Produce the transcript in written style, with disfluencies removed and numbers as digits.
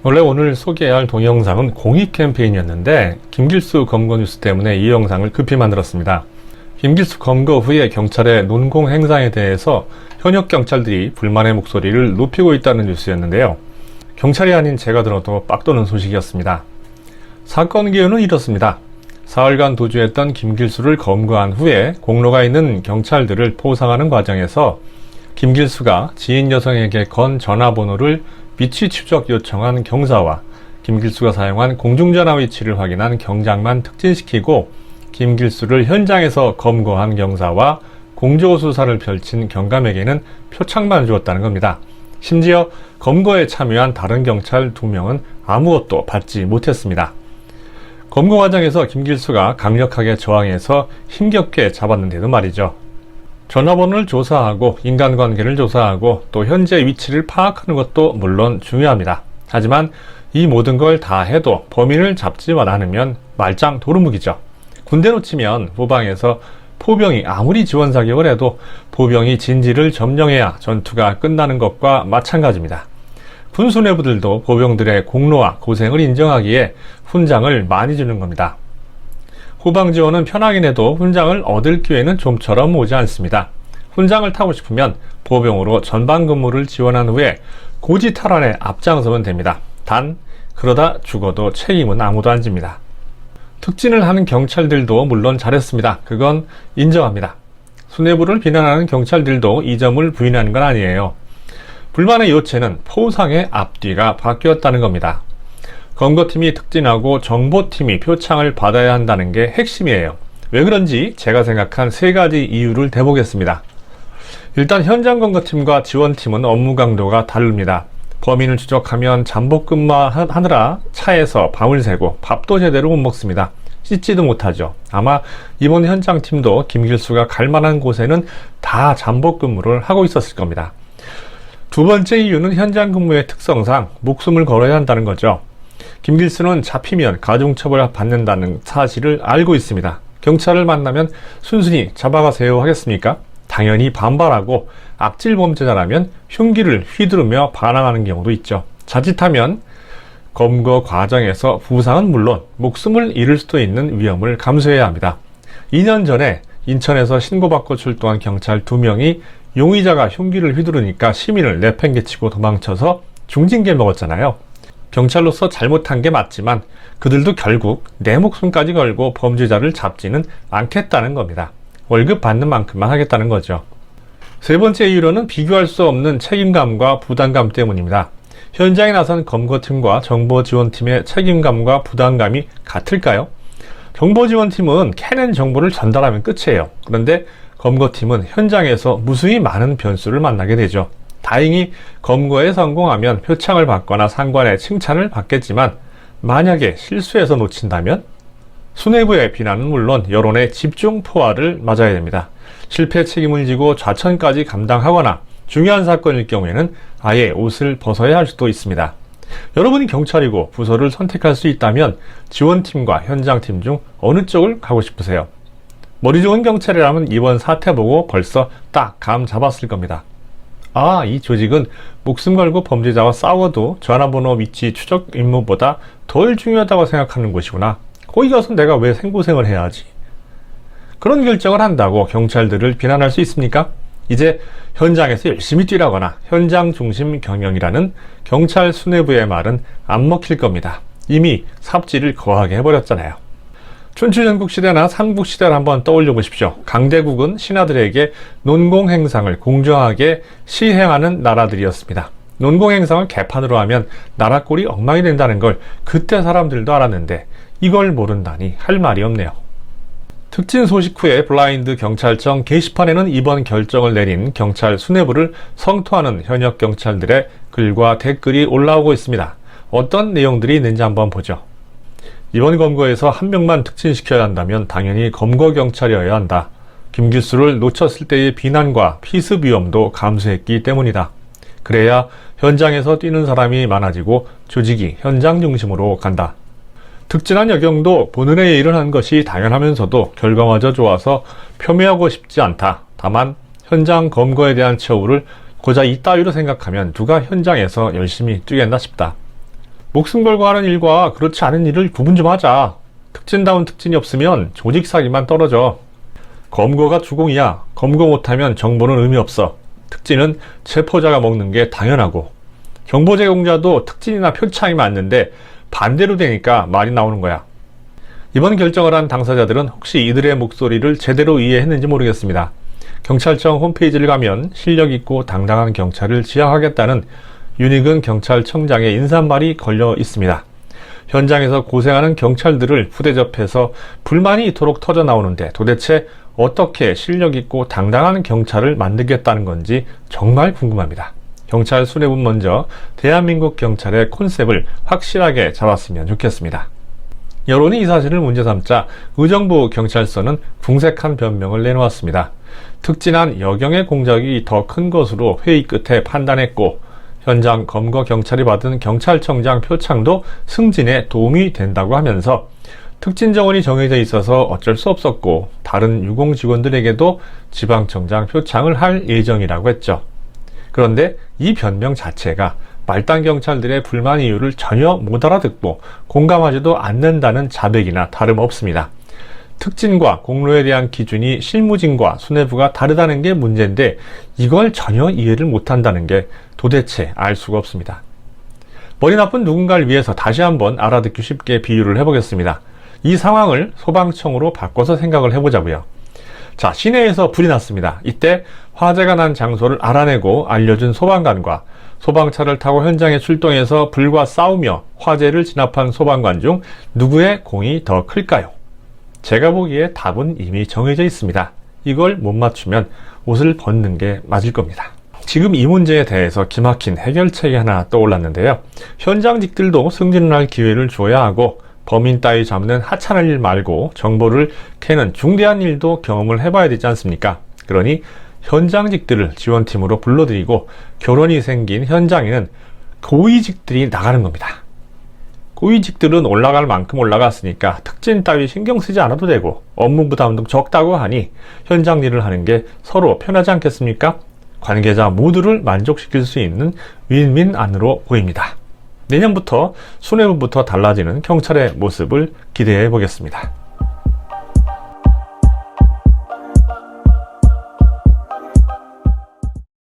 원래 오늘 소개할 동영상은 공익 캠페인이었는데 김길수 검거 뉴스 때문에 이 영상을 급히 만들었습니다. 김길수 검거 후에 경찰의 논공 행상에 대해서 현역 경찰들이 불만의 목소리를 높이고 있다는 뉴스였는데요. 경찰이 아닌 제가 들어도 빡도는 소식이었습니다. 사건 개요는 이렇습니다. 사흘간 도주했던 김길수를 검거한 후에 공로가 있는 경찰들을 포상하는 과정에서 김길수가 지인 여성에게 건 전화번호를 위치 추적 요청한 경사와 김길수가 사용한 공중전화 위치를 확인한 경장만 특진시키고 김길수를 현장에서 검거한 경사와 공조수사를 펼친 경감에게는 표창만 주었다는 겁니다. 심지어 검거에 참여한 다른 경찰 2명은 아무것도 받지 못했습니다. 검거 과정에서 김길수가 강력하게 저항해서 힘겹게 잡았는데도 말이죠. 전화번호를 조사하고 인간관계를 조사하고 또 현재 위치를 파악하는 것도 물론 중요합니다. 하지만 이 모든 걸 다 해도 범인을 잡지만 않으면 말짱 도루묵이죠. 군대로 치면 후방에서 포병이 아무리 지원 사격을 해도 포병이 진지를 점령해야 전투가 끝나는 것과 마찬가지입니다. 군 수뇌부들도 보병들의 공로와 고생을 인정하기에 훈장을 많이 주는 겁니다. 후방 지원은 편하긴 해도 훈장을 얻을 기회는 좀처럼 오지 않습니다. 훈장을 타고 싶으면 보병으로 전방 근무를 지원한 후에 고지 탈환에 앞장서면 됩니다. 단 그러다 죽어도 책임은 아무도 안 집니다. 특진을 하는 경찰들도 물론 잘했습니다. 그건 인정합니다. 수뇌부를 비난하는 경찰들도 이 점을 부인하는 건 아니에요. 불만의 요체는 포상의 앞뒤가 바뀌었다는 겁니다. 검거팀이 특진하고 정보팀이 표창을 받아야 한다는 게 핵심이에요. 왜 그런지 제가 생각한 3가지 이유를 대보겠습니다. 일단 현장 검거팀과 지원팀은 업무 강도가 다릅니다. 범인을 추적하면 잠복 근무하느라 차에서 밤을 새고 밥도 제대로 못 먹습니다. 씻지도 못하죠. 아마 이번 현장팀도 김길수가 갈 만한 곳에는 다 잠복 근무를 하고 있었을 겁니다. 두 번째 이유는 현장 근무의 특성상 목숨을 걸어야 한다는 거죠. 김길수는 잡히면 가중처벌 받는다는 사실을 알고 있습니다. 경찰을 만나면 순순히 잡아가세요 하겠습니까? 당연히 반발하고 악질 범죄자라면 흉기를 휘두르며 반항하는 경우도 있죠. 자칫하면 검거 과정에서 부상은 물론 목숨을 잃을 수도 있는 위험을 감수해야 합니다. 2년 전에 인천에서 신고받고 출동한 경찰 2명이 용의자가 흉기를 휘두르니까 시민을 내팽개치고 도망쳐서 중징계 먹었잖아요. 경찰로서 잘못한 게 맞지만 그들도 결국 내 목숨까지 걸고 범죄자를 잡지는 않겠다는 겁니다. 월급 받는 만큼만 하겠다는 거죠. 세 번째 이유로는 비교할 수 없는 책임감과 부담감 때문입니다. 현장에 나선 검거팀과 정보지원팀의 책임감과 부담감이 같을까요? 정보지원팀은 캐낸 정보를 전달하면 끝이에요. 그런데 검거팀은 현장에서 무수히 많은 변수를 만나게 되죠. 다행히 검거에 성공하면 표창을 받거나 상관의 칭찬을 받겠지만 만약에 실수해서 놓친다면 수뇌부의 비난은 물론 여론의 집중 포화를 맞아야 됩니다. 실패 책임을 지고 좌천까지 감당하거나 중요한 사건일 경우에는 아예 옷을 벗어야 할 수도 있습니다. 여러분이 경찰이고 부서를 선택할 수 있다면 지원팀과 현장팀 중 어느 쪽을 가고 싶으세요? 머리 좋은 경찰이라면 이번 사태 보고 벌써 딱 감 잡았을 겁니다. 아, 이 조직은 목숨 걸고 범죄자와 싸워도 전화번호 위치 추적 임무보다 덜 중요하다고 생각하는 곳이구나. 거기 가서 내가 왜 생고생을 해야 하지? 그런 결정을 한다고 경찰들을 비난할 수 있습니까? 이제 현장에서 열심히 뛰라거나 현장 중심 경영이라는 경찰 수뇌부의 말은 안 먹힐 겁니다. 이미 삽질을 거하게 해버렸잖아요. 춘추전국시대나 삼국시대를 한번 떠올려 보십시오. 강대국은 신하들에게 논공행상을 공정하게 시행하는 나라들이었습니다. 논공행상을 개판으로 하면 나라 꼴이 엉망이 된다는 걸 그때 사람들도 알았는데 이걸 모른다니 할 말이 없네요. 특진 소식 후에 블라인드 경찰청 게시판에는 이번 결정을 내린 경찰 수뇌부를 성토하는 현역 경찰들의 글과 댓글이 올라오고 있습니다. 어떤 내용들이 있는지 한번 보죠. 이번 검거에서 한 명만 특진시켜야 한다면 당연히 검거 경찰이어야 한다. 김길수를 놓쳤을 때의 비난과 피습 위험도 감수했기 때문이다. 그래야 현장에서 뛰는 사람이 많아지고 조직이 현장 중심으로 간다. 특진한 여경도 본은의 일을 한 것이 당연하면서도 결과마저 좋아서 폄훼하고 싶지 않다. 다만 현장 검거에 대한 처우를 고작 이따위로 생각하면 누가 현장에서 열심히 뛰겠나 싶다. 목숨 걸고 하는 일과 그렇지 않은 일을 구분 좀 하자. 특진다운 특진이 없으면 조직 사기만 떨어져. 검거가 주공이야. 검거 못하면 정보는 의미 없어. 특진은 체포자가 먹는 게 당연하고. 정보 제공자도 특진이나 표창이 맞는데 반대로 되니까 말이 나오는 거야. 이번 결정을 한 당사자들은 혹시 이들의 목소리를 제대로 이해했는지 모르겠습니다. 경찰청 홈페이지를 가면 실력 있고 당당한 경찰을 지향하겠다는 윤익은 경찰청장의 인사말이 걸려 있습니다. 현장에서 고생하는 경찰들을 후대접해서 불만이 이토록 터져 나오는데 도대체 어떻게 실력 있고 당당한 경찰을 만들겠다는 건지 정말 궁금합니다. 경찰 수뇌부는 먼저 대한민국 경찰의 컨셉을 확실하게 잡았으면 좋겠습니다. 여론이 이 사실을 문제 삼자 의정부 경찰서는 궁색한 변명을 내놓았습니다. 특진한 여경의 공작이 더 큰 것으로 회의 끝에 판단했고 현장 검거 경찰이 받은 경찰청장 표창도 승진에 도움이 된다고 하면서 특진 정원이 정해져 있어서 어쩔 수 없었고 다른 유공 직원들에게도 지방청장 표창을 할 예정이라고 했죠. 그런데 이 변명 자체가 말단 경찰들의 불만 이유를 전혀 못 알아듣고 공감하지도 않는다는 자백이나 다름없습니다. 특진과 공로에 대한 기준이 실무진과 수뇌부가 다르다는 게 문제인데 이걸 전혀 이해를 못한다는 게 도대체 알 수가 없습니다. 머리 나쁜 누군가를 위해서 다시 한번 알아듣기 쉽게 비유를 해보겠습니다. 이 상황을 소방청으로 바꿔서 생각을 해보자고요. 자, 시내에서 불이 났습니다. 이때 화재가 난 장소를 알아내고 알려준 소방관과 소방차를 타고 현장에 출동해서 불과 싸우며 화재를 진압한 소방관 중 누구의 공이 더 클까요? 제가 보기에 답은 이미 정해져 있습니다. 이걸 못 맞추면 옷을 벗는 게 맞을 겁니다. 지금 이 문제에 대해서 기막힌 해결책이 하나 떠올랐는데요. 현장직들도 승진을 할 기회를 줘야 하고 범인 따위 잡는 하찮은 일 말고 정보를 캐는 중대한 일도 경험을 해봐야 되지 않습니까? 그러니 현장직들을 지원팀으로 불러들이고 결혼이 생긴 현장에는 고위직들이 나가는 겁니다. 고위직들은 올라갈 만큼 올라갔으니까 특진 따위 신경 쓰지 않아도 되고 업무 부담도 적다고 하니 현장 일을 하는 게 서로 편하지 않겠습니까? 관계자 모두를 만족시킬 수 있는 윈윈 안으로 보입니다. 내년부터 수뇌부부터 달라지는 경찰의 모습을 기대해 보겠습니다.